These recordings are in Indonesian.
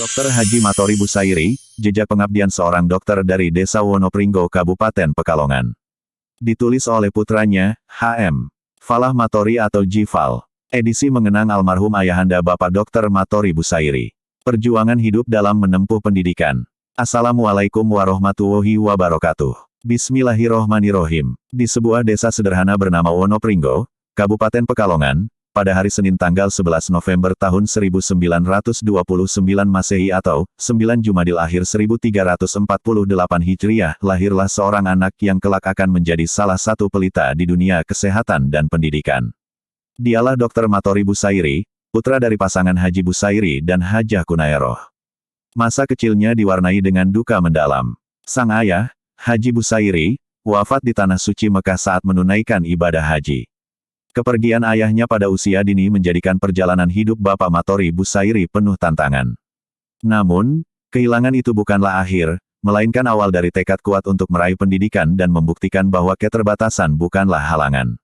Dr. Haji Matori Busairi, jejak pengabdian seorang dokter dari Desa Wonopringgo, Kabupaten Pekalongan. Ditulis oleh putranya, H.M. Falah Matori atau Jifal. Edisi mengenang almarhum ayahanda Bapak Dr. Matori Busairi. Perjuangan hidup dalam menempuh pendidikan. Assalamualaikum warahmatullahi wabarakatuh. Bismillahirrohmanirrohim. Di sebuah desa sederhana bernama Wonopringgo, Kabupaten Pekalongan, pada hari Senin tanggal 11 November tahun 1929 Masehi atau 9 Jumadil Akhir 1348 Hijriah, lahirlah seorang anak yang kelak akan menjadi salah satu pelita di dunia kesehatan dan pendidikan. Dialah Dr. Matori Busairi, putra dari pasangan Haji Busairi dan Hajah Kunairoh. Masa kecilnya diwarnai dengan duka mendalam. Sang ayah, Haji Busairi, wafat di Tanah Suci Mekah saat menunaikan ibadah haji. Kepergian ayahnya pada usia dini menjadikan perjalanan hidup Bapak Matori Busairi penuh tantangan. Namun, kehilangan itu bukanlah akhir, melainkan awal dari tekad kuat untuk meraih pendidikan dan membuktikan bahwa keterbatasan bukanlah halangan.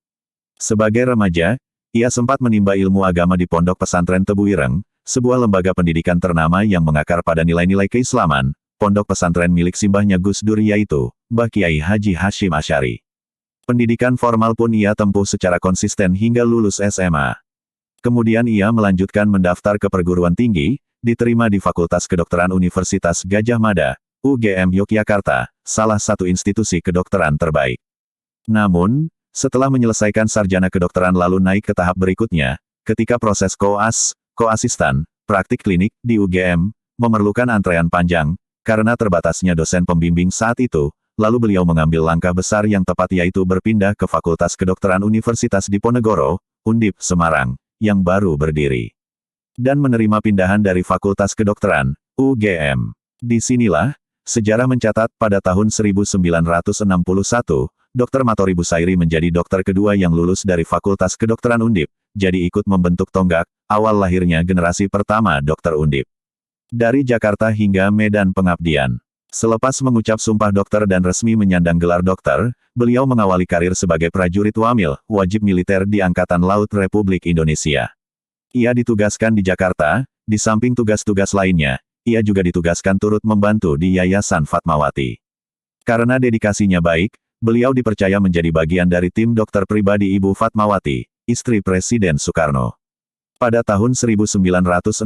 Sebagai remaja, ia sempat menimba ilmu agama di Pondok Pesantren Tebu Ireng, sebuah lembaga pendidikan ternama yang mengakar pada nilai-nilai keislaman, pondok pesantren milik simbahnya Gus Dur yaitu, Mbah Kiai Haji Hashim Asy'ari. Pendidikan formal pun ia tempuh secara konsisten hingga lulus SMA. Kemudian ia melanjutkan mendaftar ke perguruan tinggi, diterima di Fakultas Kedokteran Universitas Gadjah Mada, UGM Yogyakarta, salah satu institusi kedokteran terbaik. Namun, setelah menyelesaikan sarjana kedokteran lalu naik ke tahap berikutnya, ketika proses koas, koasistan, praktik klinik di UGM, memerlukan antrean panjang, karena terbatasnya dosen pembimbing saat itu, lalu beliau mengambil langkah besar yang tepat yaitu berpindah ke Fakultas Kedokteran Universitas Diponegoro, Undip, Semarang, yang baru berdiri. Dan menerima pindahan dari Fakultas Kedokteran, UGM. Disinilah, sejarah mencatat pada tahun 1961, Dr. Matori Busairi menjadi dokter kedua yang lulus dari Fakultas Kedokteran Undip, jadi ikut membentuk tonggak, awal lahirnya generasi pertama dokter Undip. Dari Jakarta hingga Medan pengabdian. Selepas mengucap sumpah dokter dan resmi menyandang gelar dokter, beliau mengawali karir sebagai prajurit wamil, wajib militer di Angkatan Laut Republik Indonesia. Ia ditugaskan di Jakarta, di samping tugas-tugas lainnya, ia juga ditugaskan turut membantu di Yayasan Fatmawati. Karena dedikasinya baik, beliau dipercaya menjadi bagian dari tim dokter pribadi Ibu Fatmawati, istri Presiden Soekarno. Pada tahun 1963,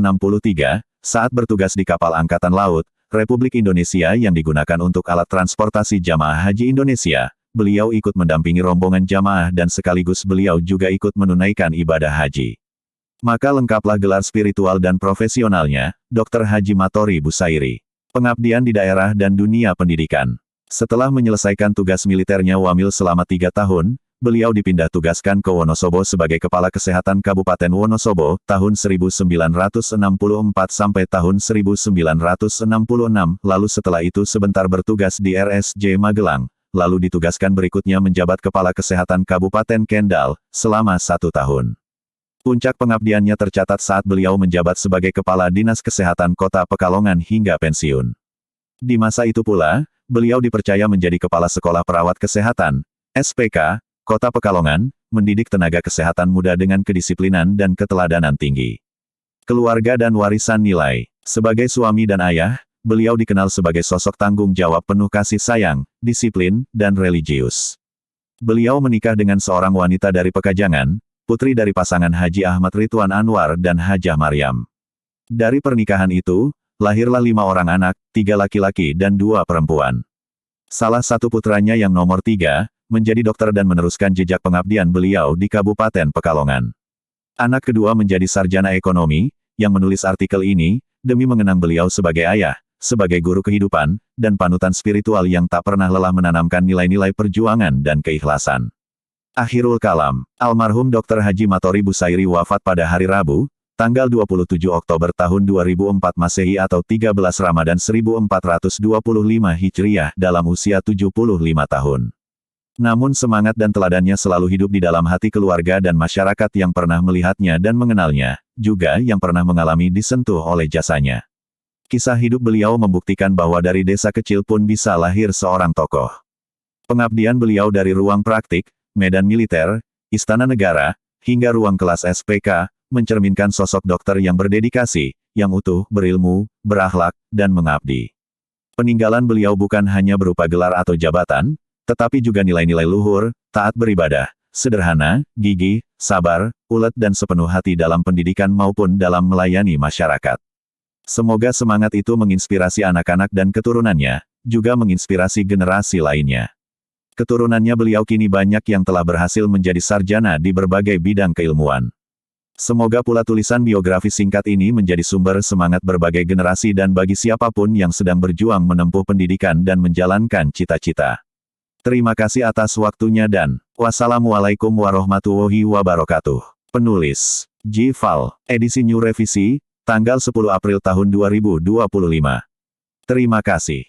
saat bertugas di kapal Angkatan Laut, Republik Indonesia yang digunakan untuk alat transportasi jamaah haji Indonesia, beliau ikut mendampingi rombongan jamaah dan sekaligus beliau juga ikut menunaikan ibadah haji. Maka lengkaplah gelar spiritual dan profesionalnya, Dr. Haji Matori Busairi. Pengabdian di daerah dan dunia pendidikan. Setelah menyelesaikan tugas militernya wamil selama 3 tahun, beliau dipindah tugaskan ke Wonosobo sebagai Kepala Kesehatan Kabupaten Wonosobo, tahun 1964 sampai tahun 1966, lalu setelah itu sebentar bertugas di RSJ Magelang, lalu ditugaskan berikutnya menjabat Kepala Kesehatan Kabupaten Kendal, selama 1 tahun. Puncak pengabdiannya tercatat saat beliau menjabat sebagai Kepala Dinas Kesehatan Kota Pekalongan hingga pensiun. Di masa itu pula, beliau dipercaya menjadi Kepala Sekolah Perawat Kesehatan, SPK, Kota Pekalongan, mendidik tenaga kesehatan muda dengan kedisiplinan dan keteladanan tinggi. Keluarga dan warisan nilai. Sebagai suami dan ayah, beliau dikenal sebagai sosok tanggung jawab penuh kasih sayang, disiplin, dan religius. Beliau menikah dengan seorang wanita dari Pekajangan, putri dari pasangan Haji Ahmad Ridwan Anwar dan Hajah Maryam. Dari pernikahan itu, lahirlah 5 orang anak, 3 laki-laki dan 2 perempuan. Salah satu putranya yang nomor 3, menjadi dokter dan meneruskan jejak pengabdian beliau di Kabupaten Pekalongan. Anak kedua menjadi sarjana ekonomi, yang menulis artikel ini, demi mengenang beliau sebagai ayah, sebagai guru kehidupan, dan panutan spiritual yang tak pernah lelah menanamkan nilai-nilai perjuangan dan keikhlasan. Akhirul kalam, almarhum Dr. Haji Matori Busairi wafat pada hari Rabu, tanggal 27 Oktober tahun 2004 Masehi atau 13 Ramadan 1425 Hijriah dalam usia 75 tahun. Namun semangat dan teladannya selalu hidup di dalam hati keluarga dan masyarakat yang pernah melihatnya dan mengenalnya, juga yang pernah mengalami disentuh oleh jasanya. Kisah hidup beliau membuktikan bahwa dari desa kecil pun bisa lahir seorang tokoh. Pengabdian beliau dari ruang praktik, medan militer, istana negara, hingga ruang kelas SPK, mencerminkan sosok dokter yang berdedikasi, yang utuh, berilmu, berakhlak, dan mengabdi. Peninggalan beliau bukan hanya berupa gelar atau jabatan, tetapi juga nilai-nilai luhur, taat beribadah, sederhana, gigih, sabar, ulet dan sepenuh hati dalam pendidikan maupun dalam melayani masyarakat. Semoga semangat itu menginspirasi anak-anak dan keturunannya, juga menginspirasi generasi lainnya. Keturunannya beliau kini banyak yang telah berhasil menjadi sarjana di berbagai bidang keilmuan. Semoga pula tulisan biografi singkat ini menjadi sumber semangat berbagai generasi dan bagi siapapun yang sedang berjuang menempuh pendidikan dan menjalankan cita-cita. Terima kasih atas waktunya dan wassalamualaikum warahmatullahi wabarakatuh. Penulis J. Fal, edisi New Revisi, tanggal 10 April tahun 2025. Terima kasih.